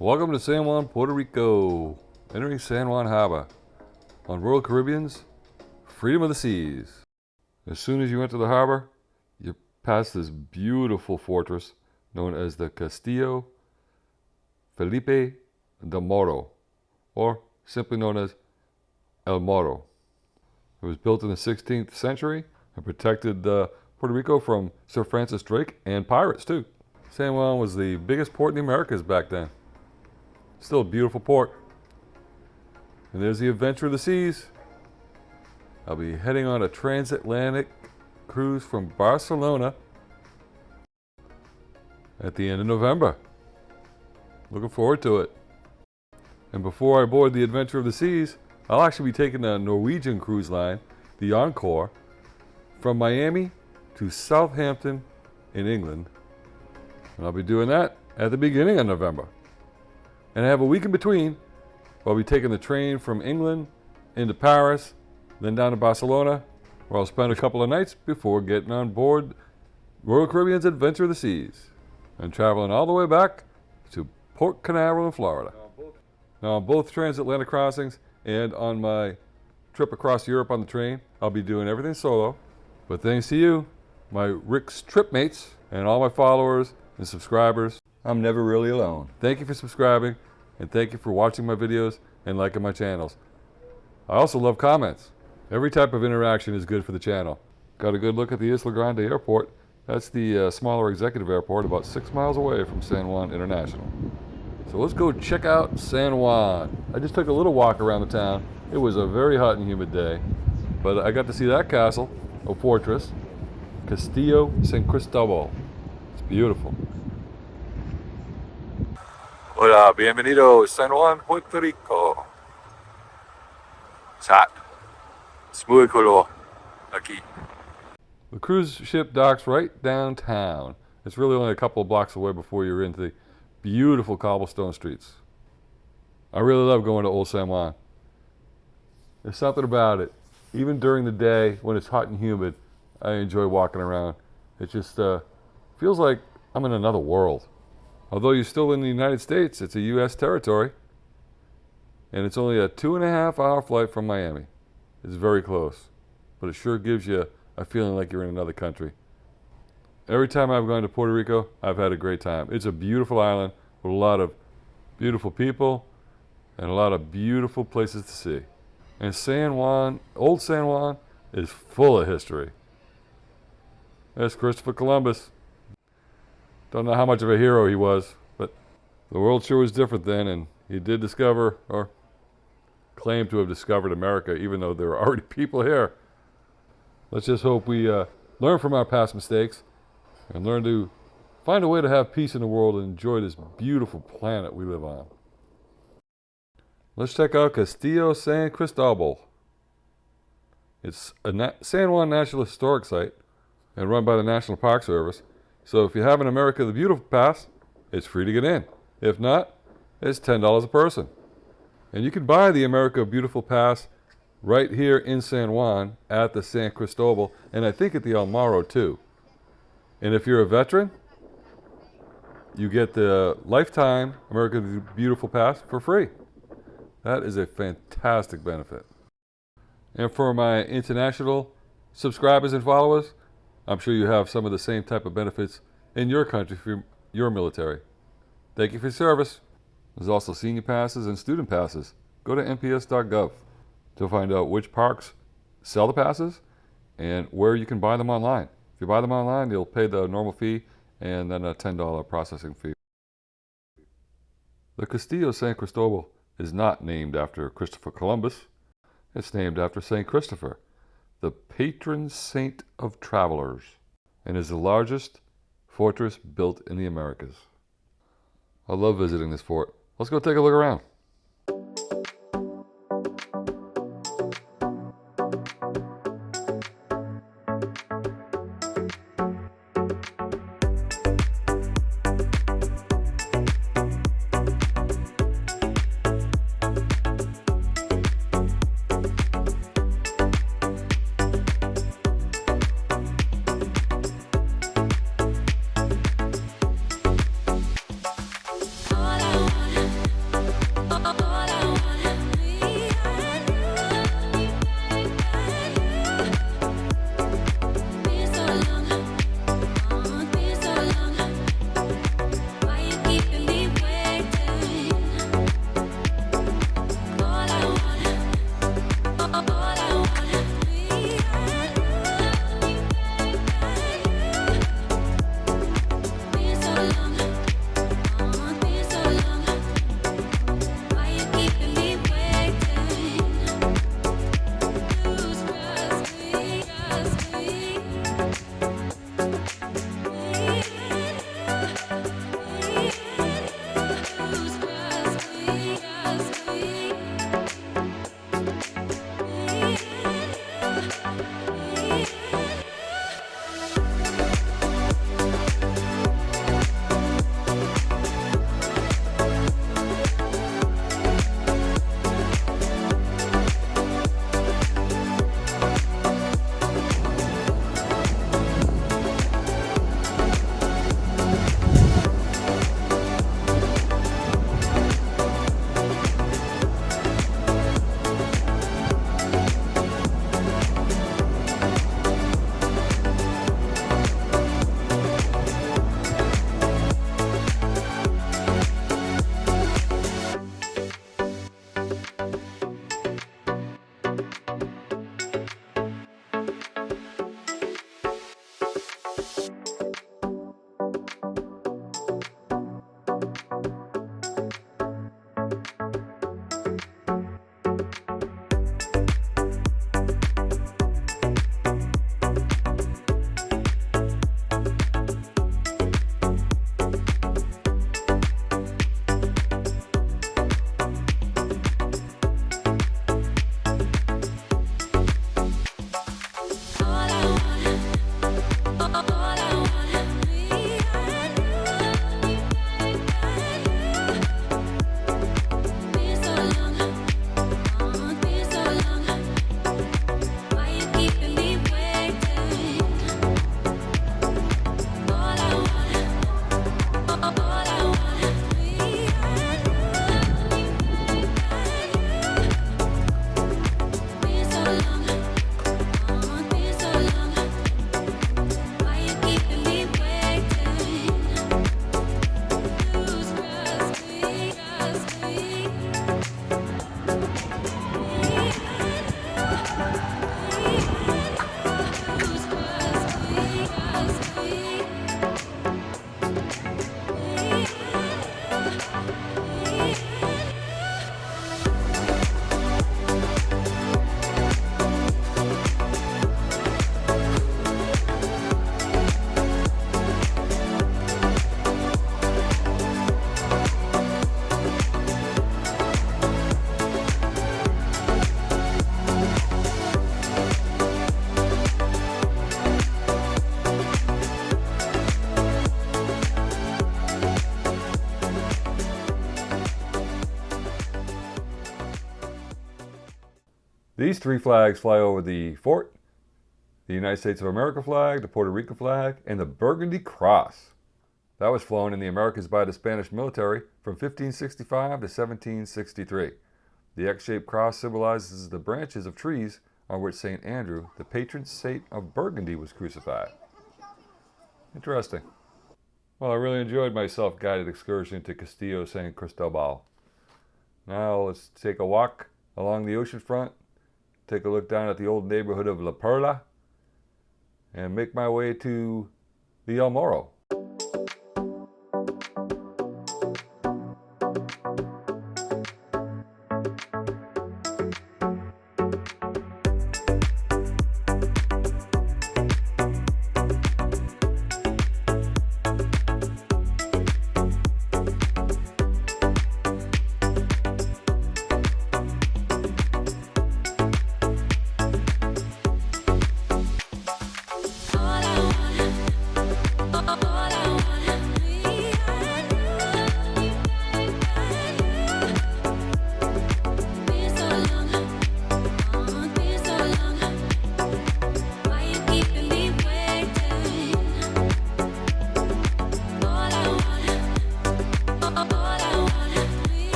Welcome to San Juan, Puerto Rico. Entering San Juan Harbor on Royal Caribbean's Freedom of the Seas. As soon as you enter the harbor, you pass this beautiful fortress known as the Castillo Felipe de Moro, or simply known as El Moro. It was built in the 16th century and protected Puerto Rico from Sir Francis Drake and pirates too. San Juan was the biggest port in the Americas back then. Still a beautiful port. And there's the adventure of the seas. I'll be heading on a transatlantic cruise from Barcelona at the end of November. Looking forward to it. And before I board the adventure of the seas, I'll actually be taking a Norwegian cruise line, the Encore, from Miami to Southampton in England. And I'll be doing that at the beginning of November. And I have a week in between. I'll be taking the train from England into Paris, then down to Barcelona, where I'll spend a couple of nights before getting on board Royal Caribbean's Adventure of the Seas and traveling all the way back to Port Canaveral in Florida. Now, on both transatlantic crossings and on my trip across Europe on the train, I'll be doing everything solo. But thanks to you, my Rick's trip mates, and all my followers and subscribers, I'm never really alone. Thank you for subscribing, and thank you for watching my videos and liking my channels. I also love comments. Every type of interaction is good for the channel. Got a good look at the Isla Grande Airport. That's the smaller executive airport about 6 miles away from San Juan International. So let's go check out San Juan. I just took a little walk around the town. It was a very hot and humid day, but I got to see that castle, or fortress, Castillo San Cristobal. It's beautiful. Hola, bienvenido San Juan, Puerto Rico. It's hot. It's muy calor aquí. The cruise ship docks right downtown. It's really only a couple of blocks away before you're into the beautiful cobblestone streets. I really love going to Old San Juan. There's something about it. Even during the day when it's hot and humid, I enjoy walking around. It just feels like I'm in another world. Although you're still in the United States, it's a U.S. territory. And it's only a 2.5-hour flight from Miami. It's very close. But it sure gives you a feeling like you're in another country. Every time I've gone to Puerto Rico, I've had a great time. It's a beautiful island with a lot of beautiful people and a lot of beautiful places to see. And San Juan, Old San Juan, is full of history. That's Christopher Columbus. Don't know how much of a hero he was, but the world sure was different then, and he did discover, or claim to have discovered America, even though there were already people here. Let's just hope we learn from our past mistakes and learn to find a way to have peace in the world and enjoy this beautiful planet we live on. Let's check out Castillo San Cristobal. It's a San Juan National Historic Site and run by the National Park Service. So if you have an America the Beautiful pass, it's free to get in. If not, it's $10 a person. And you can buy the America Beautiful pass right here in San Juan at the San Cristobal, and I think at the El Moro too. And if you're a veteran, you get the lifetime America the Beautiful pass for free. That is a fantastic benefit. And for my international subscribers and followers, I'm sure you have some of the same type of benefits in your country for your military. Thank you for your service. There's also senior passes and student passes. Go to nps.gov to find out which parks sell the passes and where you can buy them online. If you buy them online, you'll pay the normal fee and then a $10 processing fee. The Castillo San Cristobal is not named after Christopher Columbus. It's named after St. Christopher, the patron saint of travelers, and is the largest fortress built in the Americas. I love visiting this fort. Let's go take a look around. All I wanna These three flags fly over the fort: the United States of America flag, the Puerto Rico flag, and the Burgundy Cross. That was flown in the Americas by the Spanish military from 1565 to 1763. The X-shaped cross symbolizes the branches of trees on which St. Andrew, the patron saint of Burgundy, was crucified. Interesting. Well, I really enjoyed my self-guided excursion to Castillo San Cristobal. Now let's take a walk along the ocean front, take a look down at the old neighborhood of La Perla, and make my way to the El Morro.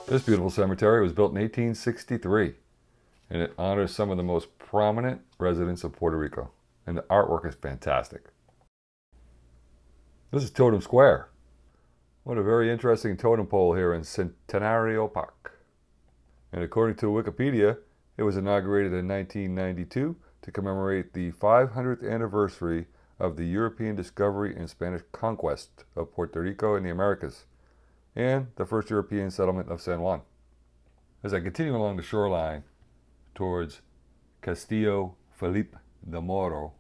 This beautiful cemetery was built in 1863, and it honors some of the most prominent residents of Puerto Rico, and the artwork is fantastic. This is Totem Square. What a very interesting totem pole here in Centenario Park. And according to Wikipedia, it was inaugurated in 1992 to commemorate the 500th anniversary of the European discovery and Spanish conquest of Puerto Rico and the Americas, and the first European settlement of San Juan. As I continue along the shoreline towards Castillo Felipe de Moro,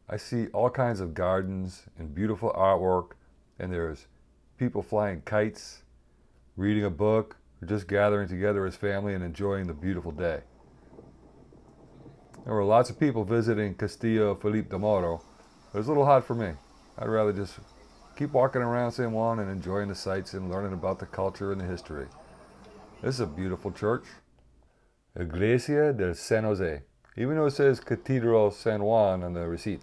I see all kinds of gardens and beautiful artwork, and there's people flying kites, reading a book, or just gathering together as family and enjoying the beautiful day. There were lots of people visiting Castillo Felipe de Moro, but it's a little hot for me. I'd rather just keep walking around San Juan and enjoying the sights and learning about the culture and the history. This is a beautiful church. Iglesia del San Jose. Even though it says Cathedral San Juan on the receipt,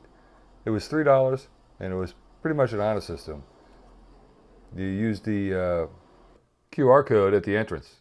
it was $3 and it was pretty much an honor system. You use the QR code at the entrance.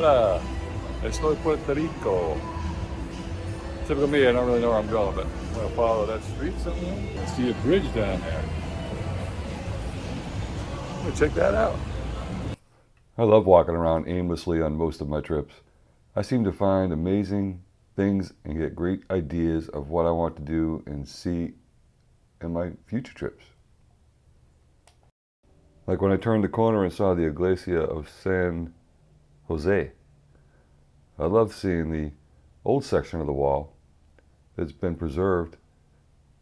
Hola, estoy Puerto Rico. Typical me, I don't really know where I'm going, but I'm gonna follow that street somewhere. I see a bridge down there. I'm gonna check that out. I love walking around aimlessly on most of my trips. I seem to find amazing things and get great ideas of what I want to do and see in my future trips. Like when I turned the corner and saw the Iglesia of San Jose. I love seeing the old section of the wall that's been preserved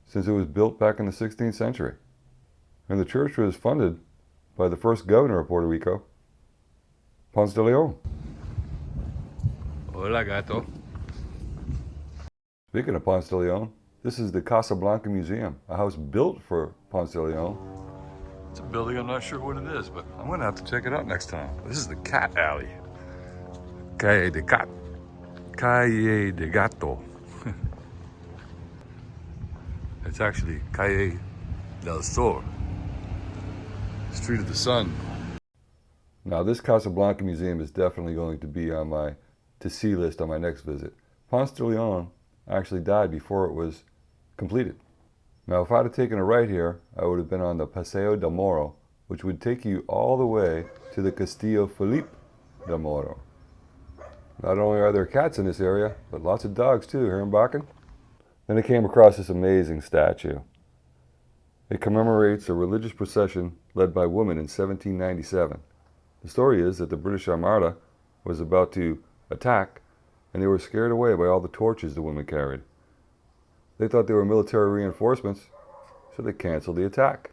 since it was built back in the 16th century. And the church was funded by the first governor of Puerto Rico, Ponce de Leon. Hola, gato. Speaking of Ponce de Leon, this is the Casablanca Museum, a house built for Ponce de Leon. It's a building, I'm not sure what it is, but I'm gonna have to check it out next time. This is the cat alley. Calle de Cat. Calle de Gato. It's actually Calle del Sol. Street of the Sun. Now this Casablanca Museum is definitely going to be on my to-see list on my next visit. Ponce de Leon actually died before it was completed. Now if I'd have taken a right here, I would have been on the Paseo del Moro, which would take you all the way to the Castillo Felipe del Moro. Not only are there cats in this area, but lots of dogs too, here in Bakken. Then I came across this amazing statue. It commemorates a religious procession led by women in 1797. The story is that the British Armada was about to attack, and they were scared away by all the torches the women carried. They thought they were military reinforcements, so they canceled the attack.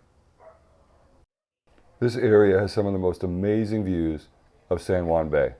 This area has some of the most amazing views of San Juan Bay.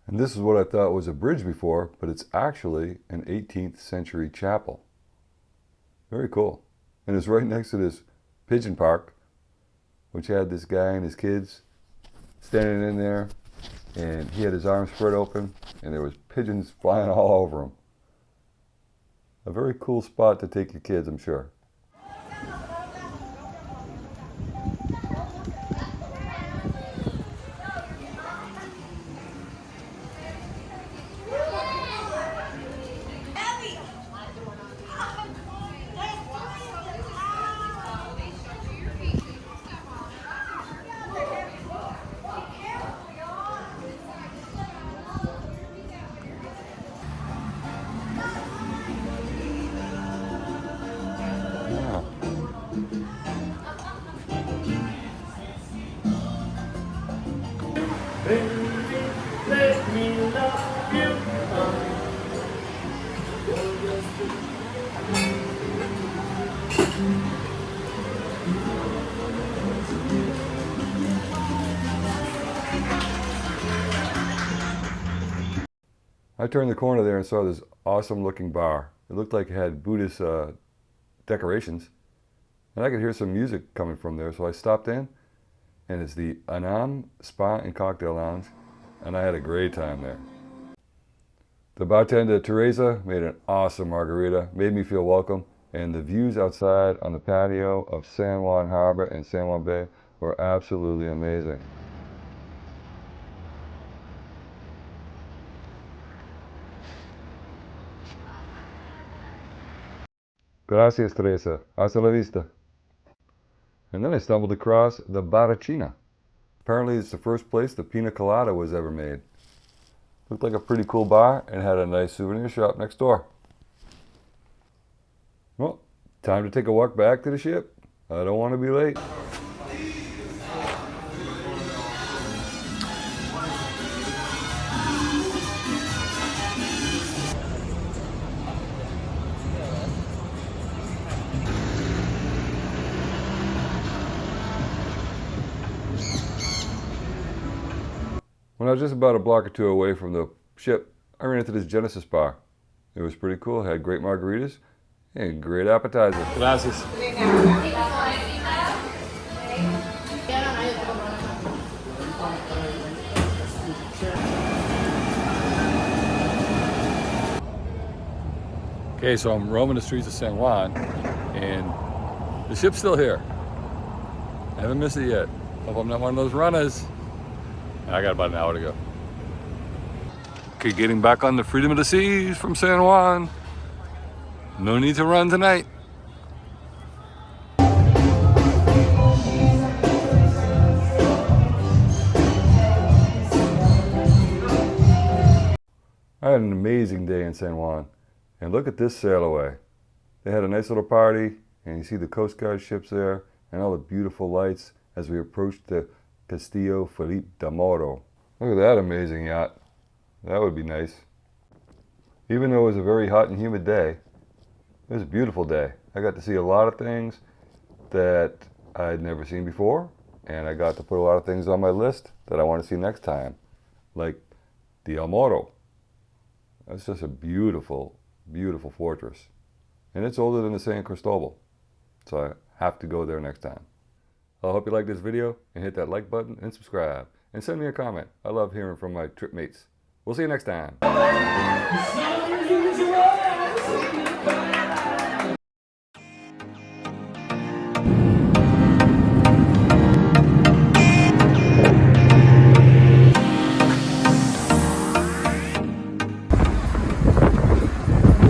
And this is what I thought was a bridge before, but it's actually an 18th century chapel. Very cool. And it's right next to this pigeon park, which had this guy and his kids standing in there, and he had his arms spread open, and there was pigeons flying all over him. A very cool spot to take your kids, I'm sure. Let me love you. I turned the corner there and saw this awesome looking bar. It looked like it had Buddhist decorations. And I could hear some music coming from there, so I stopped in. And it's the Anam Spa and Cocktail Lounge, and I had a great time there. The bartender, Teresa, made an awesome margarita, made me feel welcome, And the views outside on the patio of San Juan Harbor and San Juan Bay were absolutely amazing. Gracias, Teresa. Hasta la vista. And then I stumbled across the Barachina. Apparently it's the first place the pina colada was ever made. Looked like a pretty cool bar and had a nice souvenir shop next door. Well, time to take a walk back to the ship. I don't want to be late. When I was just about a block or two away from the ship, I ran into this Genesis bar. It was pretty cool. It had great margaritas and great appetizers. Gracias. Okay, so I'm roaming the streets of San Juan, and the ship's still here. I haven't missed it yet. Hope I'm not one of those runners. I got about an hour to go. Okay, getting back on the Freedom of the Seas from San Juan. No need to run tonight. I had an amazing day in San Juan. And look at this sail away. They had a nice little party, and you see the Coast Guard ships there, and all the beautiful lights as we approached the Castillo Felipe de Moro. Look at that amazing yacht. That would be nice. Even though it was a very hot and humid day, it was a beautiful day. I got to see a lot of things that I'd never seen before, and I got to put a lot of things on my list that I want to see next time, like the El Moro. That's just a beautiful, beautiful fortress. And it's older than the San Cristobal, so I have to go there next time. I hope you like this video and hit that like button and subscribe. And send me a comment. I love hearing from my trip mates. We'll see you next time.